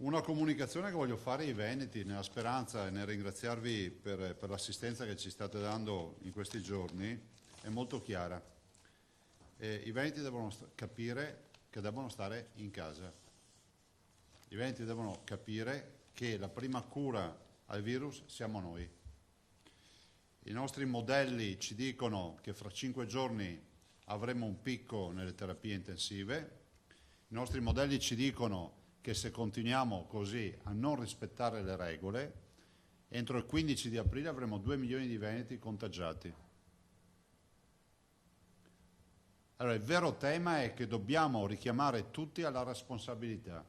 Una comunicazione che voglio fare ai Veneti, nella speranza e nel ringraziarvi per l'assistenza che ci state dando in questi giorni, è molto chiara. I Veneti devono capire che devono stare in casa. I Veneti devono capire che la prima cura al virus siamo noi. I nostri modelli ci dicono che fra 5 giorni avremo un picco nelle terapie intensive. I nostri modelli ci dicono che se continuiamo così a non rispettare le regole, entro il 15 di aprile avremo 2 milioni di veneti contagiati. Allora, il vero tema è che dobbiamo richiamare tutti alla responsabilità.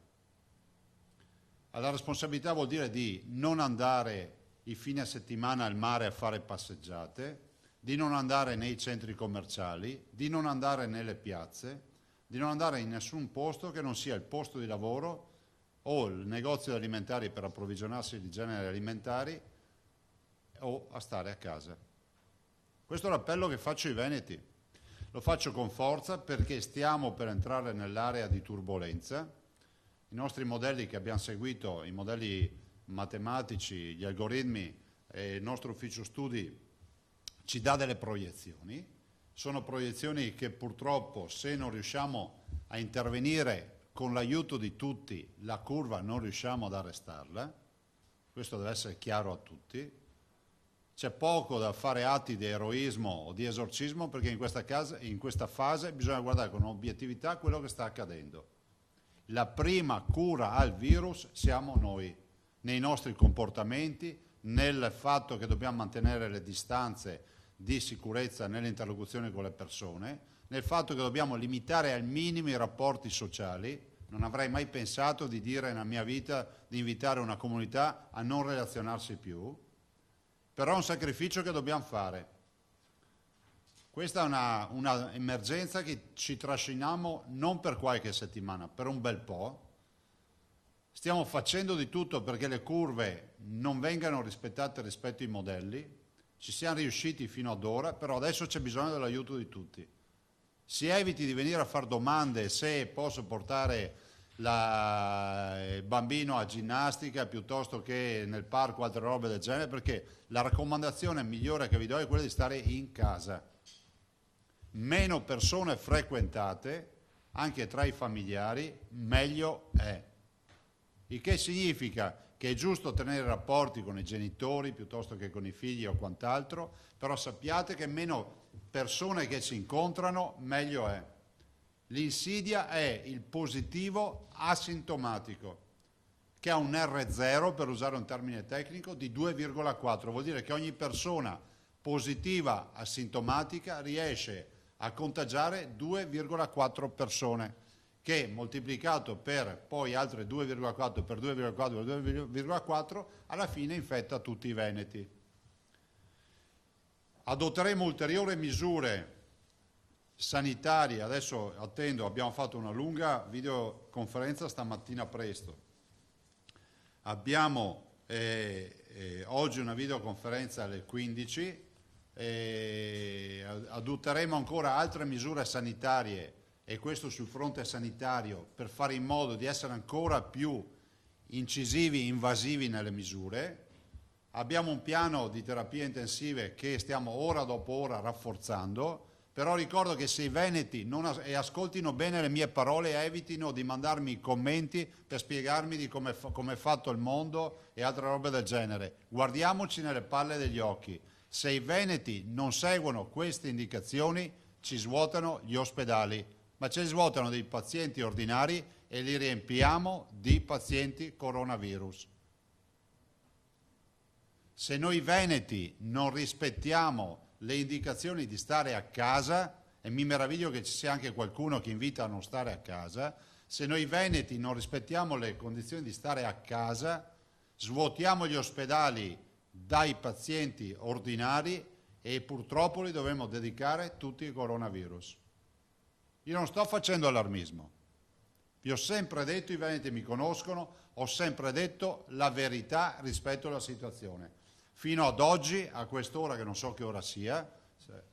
Alla responsabilità vuol dire di non andare i fine settimana al mare a fare passeggiate, di non andare nei centri commerciali, di non andare nelle piazze, di non andare in nessun posto che non sia il posto di lavoro o il negozio alimentari per approvvigionarsi di generi alimentari o a stare a casa. Questo è l'appello che faccio ai veneti. Lo faccio con forza perché stiamo per entrare nell'area di turbolenza. I nostri modelli che abbiamo seguito, i modelli matematici, gli algoritmi e il nostro ufficio studi ci dà delle proiezioni. Sono proiezioni che purtroppo, se non riusciamo a intervenire con l'aiuto di tutti, la curva non riusciamo ad arrestarla. Questo deve essere chiaro a tutti. C'è poco da fare atti di eroismo o di esorcismo perché in questa fase bisogna guardare con obiettività quello che sta accadendo. La prima cura al virus siamo noi, nei nostri comportamenti, nel fatto che dobbiamo mantenere le distanze di sicurezza nell'interlocuzione con le persone, nel fatto che dobbiamo limitare al minimo i rapporti sociali. Non avrei mai pensato di dire nella mia vita di invitare una comunità a non relazionarsi più, però è un sacrificio che dobbiamo fare. Questa è una emergenza che ci trasciniamo non per qualche settimana, per un bel po'. Stiamo facendo di tutto perché le curve non vengano rispettate rispetto ai modelli. Ci siamo riusciti fino ad ora, però adesso c'è bisogno dell'aiuto di tutti. Si eviti di venire a fare domande se posso portare il bambino a ginnastica piuttosto che nel parco o altre robe del genere, perché la raccomandazione migliore che vi do è quella di stare in casa. Meno persone frequentate, anche tra i familiari, meglio è. Il che significa che è giusto tenere rapporti con i genitori piuttosto che con i figli o quant'altro, però sappiate che meno persone che si incontrano, meglio è. L'insidia è il positivo asintomatico, che ha un R0, per usare un termine tecnico, di 2,4. Vuol dire che ogni persona positiva asintomatica riesce a contagiare 2,4 persone, che moltiplicato per poi altre 2,4 per 2,4 per 2,4 alla fine infetta tutti i veneti. Adotteremo ulteriori misure sanitarie. Adesso attendo, abbiamo fatto una lunga videoconferenza stamattina presto. Abbiamo oggi una videoconferenza alle 15. Adotteremo ancora altre misure sanitarie, e questo sul fronte sanitario, per fare in modo di essere ancora più incisivi, invasivi nelle misure. Abbiamo un piano di terapie intensive che stiamo ora dopo ora rafforzando, però ricordo che se i veneti e ascoltino bene le mie parole e evitino di mandarmi commenti per spiegarmi di come è fatto il mondo e altre robe del genere. Guardiamoci nelle palle degli occhi. Se i veneti non seguono queste indicazioni, ci svuotano gli ospedali, ma ci svuotano dei pazienti ordinari e li riempiamo di pazienti coronavirus. Se noi veneti non rispettiamo le indicazioni di stare a casa, e mi meraviglio che ci sia anche qualcuno che invita a non stare a casa, se noi veneti non rispettiamo le condizioni di stare a casa, svuotiamo gli ospedali dai pazienti ordinari e purtroppo li dovremo dedicare tutti al coronavirus. Io non sto facendo allarmismo, vi ho sempre detto, i veneti mi conoscono, ho sempre detto la verità rispetto alla situazione. Fino ad oggi, a quest'ora, che non so che ora sia,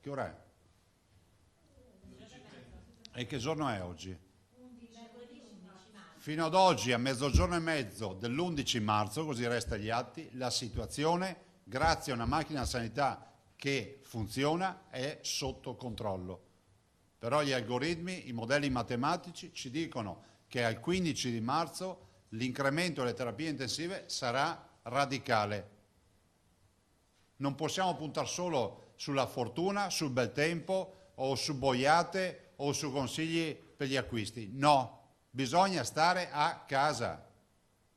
che ora è? E che giorno è oggi? Fino ad oggi, a mezzogiorno e mezzo dell'11 marzo, così resta agli atti, la situazione, grazie a una macchina sanità che funziona, è sotto controllo. Però gli algoritmi, i modelli matematici ci dicono che al 15 di marzo l'incremento delle terapie intensive sarà radicale. Non possiamo puntare solo sulla fortuna, sul bel tempo o su boiate o su consigli per gli acquisti. No, bisogna stare a casa.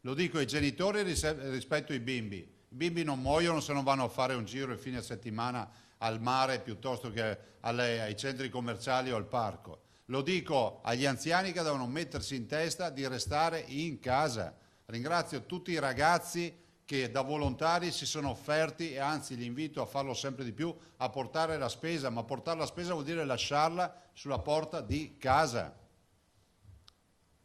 Lo dico ai genitori rispetto ai bimbi. I bimbi non muoiono se non vanno a fare un giro il fine settimana al mare piuttosto che ai centri commerciali o al parco. Lo dico agli anziani che devono mettersi in testa di restare in casa. Ringrazio tutti i ragazzi che da volontari si sono offerti e anzi li invito a farlo sempre di più, a portare la spesa, ma portare la spesa vuol dire lasciarla sulla porta di casa.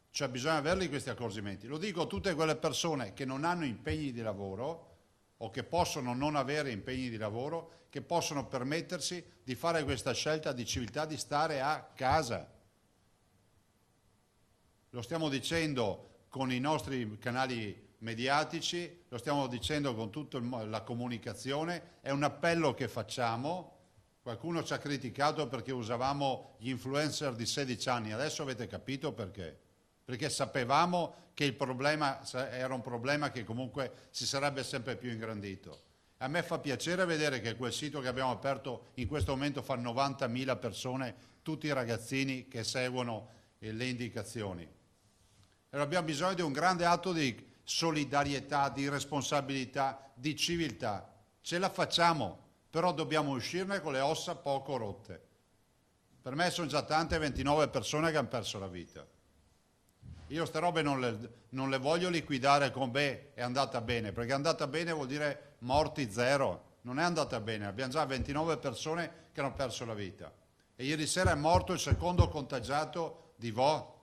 Cioè bisogna averli questi accorgimenti. Lo dico a tutte quelle persone che non hanno impegni di lavoro o che possono non avere impegni di lavoro, che possono permettersi di fare questa scelta di civiltà, di stare a casa. Lo stiamo dicendo con i nostri canali mediatici, lo stiamo dicendo con tutta la comunicazione, è un appello che facciamo. Qualcuno ci ha criticato perché usavamo gli influencer di 16 anni, adesso avete capito perché? Perché sapevamo che il problema era un problema che comunque si sarebbe sempre più ingrandito. A me fa piacere vedere che quel sito che abbiamo aperto in questo momento fa 90.000 persone, tutti i ragazzini che seguono le indicazioni. E abbiamo bisogno di un grande atto di solidarietà, di responsabilità, di civiltà. Ce la facciamo, però dobbiamo uscirne con le ossa poco rotte. Per me sono già tante 29 persone che hanno perso la vita. Io ste robe non le voglio liquidare con beh, è andata bene, perché è andata bene vuol dire morti zero, non è andata bene, abbiamo già 29 persone che hanno perso la vita. E ieri sera è morto il secondo contagiato di Vo.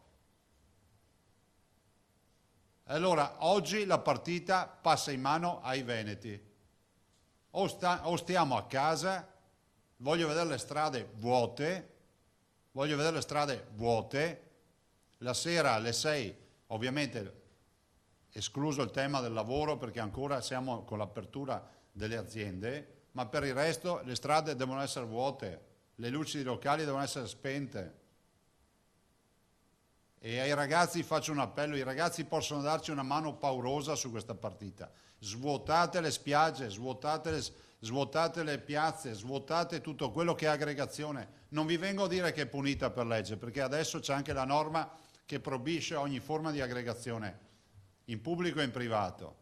Allora, oggi la partita passa in mano ai veneti. O stiamo a casa, voglio vedere le strade vuote, la sera alle 6, ovviamente escluso il tema del lavoro perché ancora siamo con l'apertura delle aziende, ma per il resto le strade devono essere vuote, le luci dei locali devono essere spente. E ai ragazzi faccio un appello, i ragazzi possono darci una mano paurosa su questa partita. Svuotate le spiagge, svuotate le piazze, svuotate tutto quello che è aggregazione. Non vi vengo a dire che è punita per legge, perché adesso c'è anche la norma che proibisce ogni forma di aggregazione, in pubblico e in privato.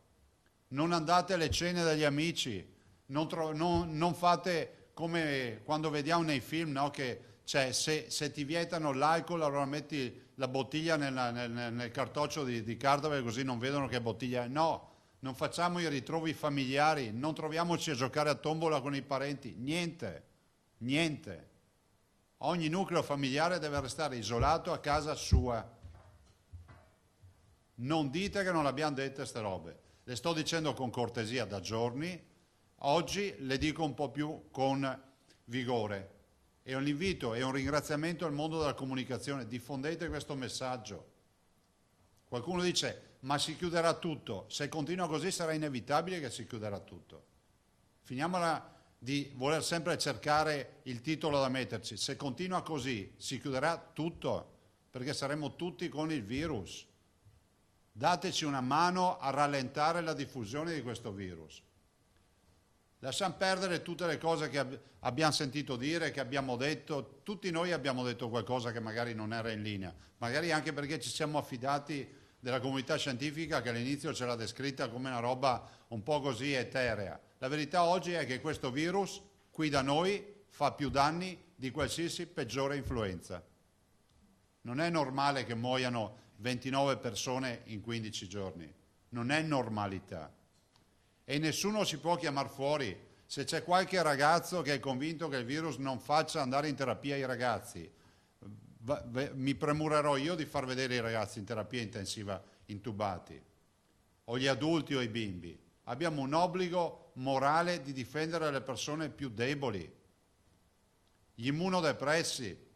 Non andate alle cene degli amici, non fate come quando vediamo nei film, no? Che cioè, se ti vietano l'alcol, allora metti la bottiglia nel cartoccio di carta, così non vedono che bottiglia è. No, non facciamo i ritrovi familiari, non troviamoci a giocare a tombola con i parenti, niente, niente. Ogni nucleo familiare deve restare isolato a casa sua. Non dite che non l'abbiamo dette queste robe. Le sto dicendo con cortesia da giorni, oggi le dico un po' più con vigore. E un invito e un ringraziamento al mondo della comunicazione, diffondete questo messaggio. Qualcuno dice, ma si chiuderà tutto, se continua così sarà inevitabile che si chiuderà tutto. Finiamola di voler sempre cercare il titolo da metterci, se continua così si chiuderà tutto, perché saremo tutti con il virus. Dateci una mano a rallentare la diffusione di questo virus. Lasciamo perdere tutte le cose che abbiamo sentito dire, che abbiamo detto. Tutti noi abbiamo detto qualcosa che magari non era in linea, magari anche perché ci siamo affidati della comunità scientifica che all'inizio ce l'ha descritta come una roba un po' così eterea. La verità oggi è che questo virus qui da noi fa più danni di qualsiasi peggiore influenza. Non è normale che muoiano 29 persone in 15 giorni, non è normalità. E nessuno si può chiamare fuori. Se c'è qualche ragazzo che è convinto che il virus non faccia andare in terapia i ragazzi, mi premurerò io di far vedere i ragazzi in terapia intensiva intubati, o gli adulti o i bimbi. Abbiamo un obbligo morale di difendere le persone più deboli, gli immunodepressi.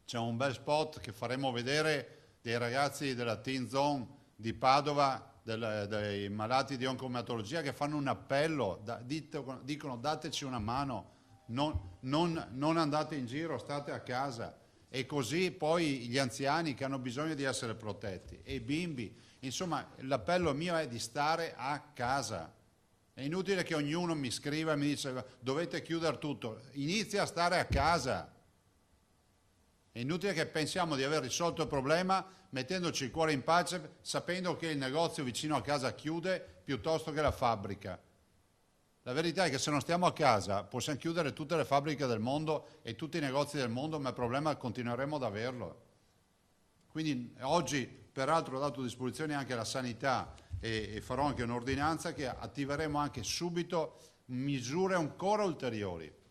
C'è un bel spot che faremo vedere dei ragazzi della Teen Zone di Padova, dei malati di oncomatologia, che fanno un appello, dicono dateci una mano, non andate in giro, state a casa. E così poi gli anziani che hanno bisogno di essere protetti, e i bimbi. Insomma, l'appello mio è di stare a casa. È inutile che ognuno mi scriva e mi dice dovete chiudere tutto. Inizia a stare a casa. È inutile che pensiamo di aver risolto il problema mettendoci il cuore in pace, sapendo che il negozio vicino a casa chiude piuttosto che la fabbrica. La verità è che se non stiamo a casa possiamo chiudere tutte le fabbriche del mondo e tutti i negozi del mondo, ma il problema continueremo ad averlo. Quindi oggi, peraltro, ho dato a disposizione anche la sanità e farò anche un'ordinanza che attiveremo anche subito misure ancora ulteriori.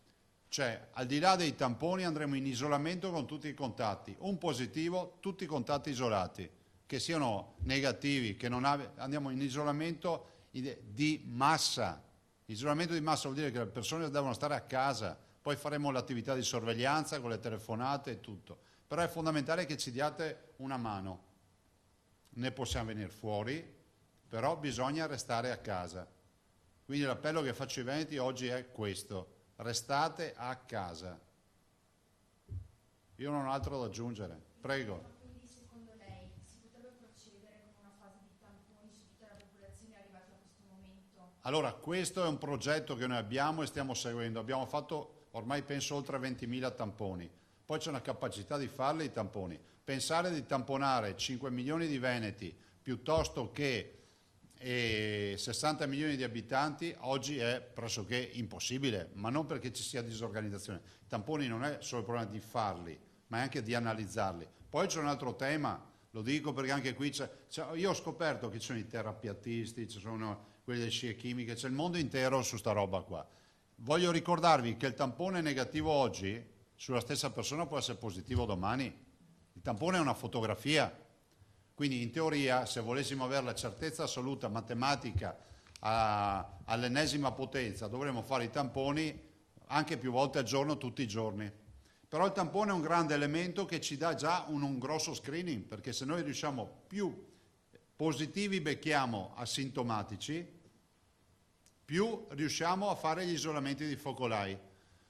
Cioè, al di là dei tamponi andremo in isolamento con tutti i contatti, un positivo, tutti i contatti isolati, che siano negativi, che non andiamo in isolamento di massa. Isolamento di massa vuol dire che le persone devono stare a casa, poi faremo l'attività di sorveglianza con le telefonate e tutto. Però è fondamentale che ci diate una mano. Ne possiamo venire fuori, però bisogna restare a casa. Quindi l'appello che faccio ai Veneti oggi è questo: restate a casa. Io non ho altro da aggiungere. Prego. Quindi secondo lei si potrebbe procedere con una fase di tamponi su tutta la popolazione arrivata a questo momento? Allora, questo è un progetto che noi abbiamo e stiamo seguendo. Abbiamo fatto ormai penso oltre 20.000 tamponi. Poi c'è una capacità di farli i tamponi. Pensare di tamponare 5 milioni di veneti piuttosto che 60 milioni di abitanti oggi è pressoché impossibile, ma non perché ci sia disorganizzazione. I tamponi non è solo il problema di farli, ma è anche di analizzarli. Poi c'è un altro tema, lo dico perché anche qui io ho scoperto che ci sono i terapiatisti, ci sono quelli delle scie chimiche, c'è il mondo intero su sta roba qua. Voglio ricordarvi che il tampone negativo oggi sulla stessa persona può essere positivo domani. Il tampone è una fotografia. Quindi in teoria, se volessimo avere la certezza assoluta matematica all'ennesima potenza, dovremmo fare i tamponi anche più volte al giorno, tutti i giorni. Però il tampone è un grande elemento che ci dà già un grosso screening, perché se noi riusciamo, più positivi becchiamo asintomatici, più riusciamo a fare gli isolamenti di focolai.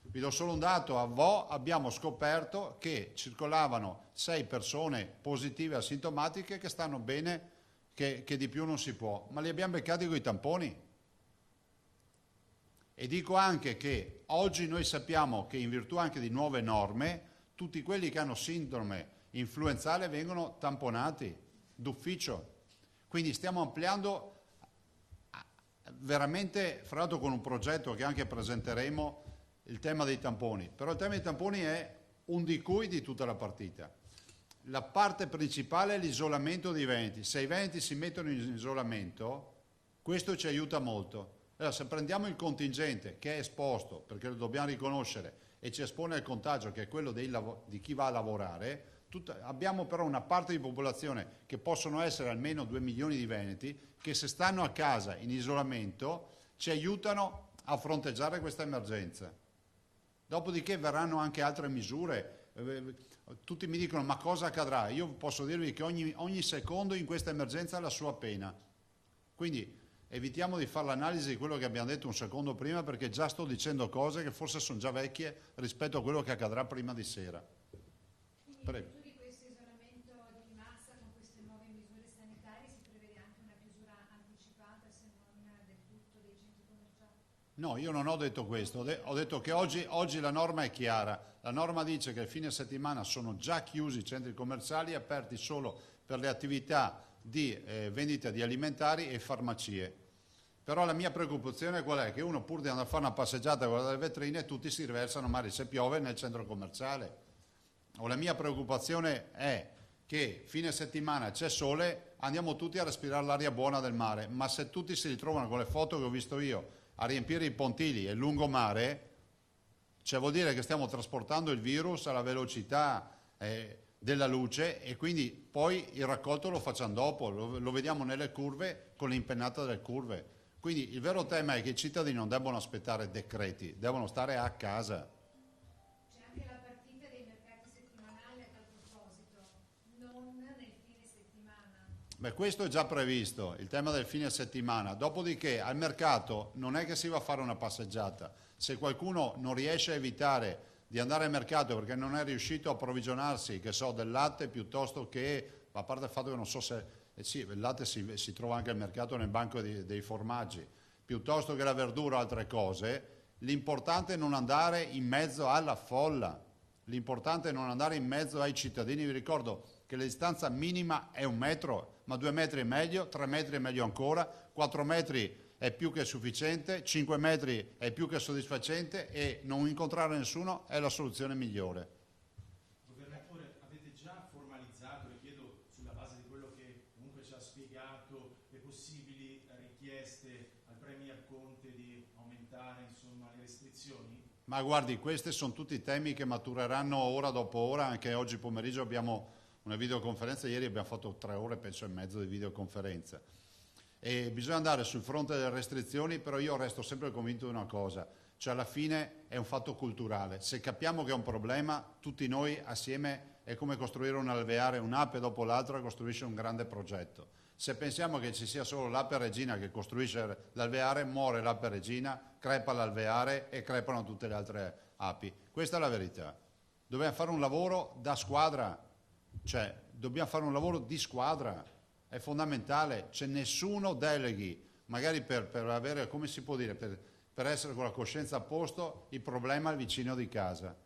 Vi do solo un dato: a Vo abbiamo scoperto che circolavano 6 persone positive asintomatiche che stanno bene, che di più non si può, ma li abbiamo beccati con i tamponi. E dico anche che oggi noi sappiamo che in virtù anche di nuove norme, tutti quelli che hanno sindrome influenzale vengono tamponati d'ufficio. Quindi stiamo ampliando veramente, fra l'altro con un progetto che anche presenteremo, il tema dei tamponi. Però il tema dei tamponi è un di cui di tutta la partita. La parte principale è l'isolamento dei veneti. Se i veneti si mettono in isolamento, questo ci aiuta molto. Allora, se prendiamo il contingente che è esposto, perché lo dobbiamo riconoscere, e ci espone al contagio, che è quello di chi va a lavorare, abbiamo però una parte di popolazione che possono essere almeno 2 milioni di veneti, che se stanno a casa in isolamento ci aiutano a fronteggiare questa emergenza. Dopodiché verranno anche altre misure. Tutti mi dicono ma cosa accadrà? Io posso dirvi che ogni secondo in questa emergenza ha la sua pena. Quindi evitiamo di fare l'analisi di quello che abbiamo detto un secondo prima, perché già sto dicendo cose che forse sono già vecchie rispetto a quello che accadrà prima di sera. Prego. Di questo isolamento di massa con queste nuove misure sanitarie si prevede anche una chiusura anticipata, se non del tutto, dei centri commerciali? No, io non ho detto questo, ho detto che oggi la norma è chiara. La norma dice che il fine settimana sono già chiusi i centri commerciali, aperti solo per le attività di vendita di alimentari e farmacie. Però la mia preoccupazione qual è? Che uno, pur di andare a fare una passeggiata a guardare le vetrine, tutti si riversano magari, se piove, nel centro commerciale. O la mia preoccupazione è che fine settimana c'è sole, andiamo tutti a respirare l'aria buona del mare, ma se tutti si ritrovano con le foto che ho visto io a riempire i pontili e il lungomare, cioè vuol dire che stiamo trasportando il virus alla velocità della luce, e quindi poi il raccolto lo facciamo dopo, lo vediamo nelle curve, con l'impennata delle curve. Quindi il vero tema è che i cittadini non devono aspettare decreti, devono stare a casa. C'è anche la partita dei mercati settimanali a tal proposito, non nel fine Beh, questo è già previsto, il tema del fine settimana. Dopodiché al mercato non è che si va a fare una passeggiata. Se qualcuno non riesce a evitare di andare al mercato perché non è riuscito a approvvigionarsi, che so, del latte piuttosto che, a parte il fatto che non so se, sì, il latte si trova anche al mercato nel banco dei formaggi, piuttosto che la verdura o altre cose, l'importante è non andare in mezzo alla folla, l'importante è non andare in mezzo ai cittadini. Vi ricordo che la distanza minima è 1 metro, ma 2 metri è meglio, 3 metri è meglio ancora, 4 metri è più che sufficiente, 5 metri è più che soddisfacente e non incontrare nessuno è la soluzione migliore. Governatore, avete già formalizzato, le chiedo sulla base di quello che comunque ci ha spiegato, le possibili richieste al Premier Conte di aumentare insomma, le restrizioni? Ma guardi, questi sono tutti temi che matureranno ora dopo ora, anche oggi pomeriggio abbiamo una videoconferenza, ieri abbiamo fatto 3 ore, penso e mezzo di videoconferenza. E bisogna andare sul fronte delle restrizioni, però io resto sempre convinto di una cosa, cioè alla fine è un fatto culturale. Se capiamo che è un problema, tutti noi assieme è come costruire un alveare, un'ape dopo l'altra costruisce un grande progetto. Se pensiamo che ci sia solo l'ape regina che costruisce l'alveare, muore l'ape regina, crepa l'alveare e crepano tutte le altre api. Questa è la verità. Dobbiamo fare un lavoro da squadra, cioè dobbiamo fare un lavoro di squadra. È fondamentale, c'è nessuno deleghi, magari per avere, come si può dire, per essere con la coscienza a posto, il problema al vicino di casa.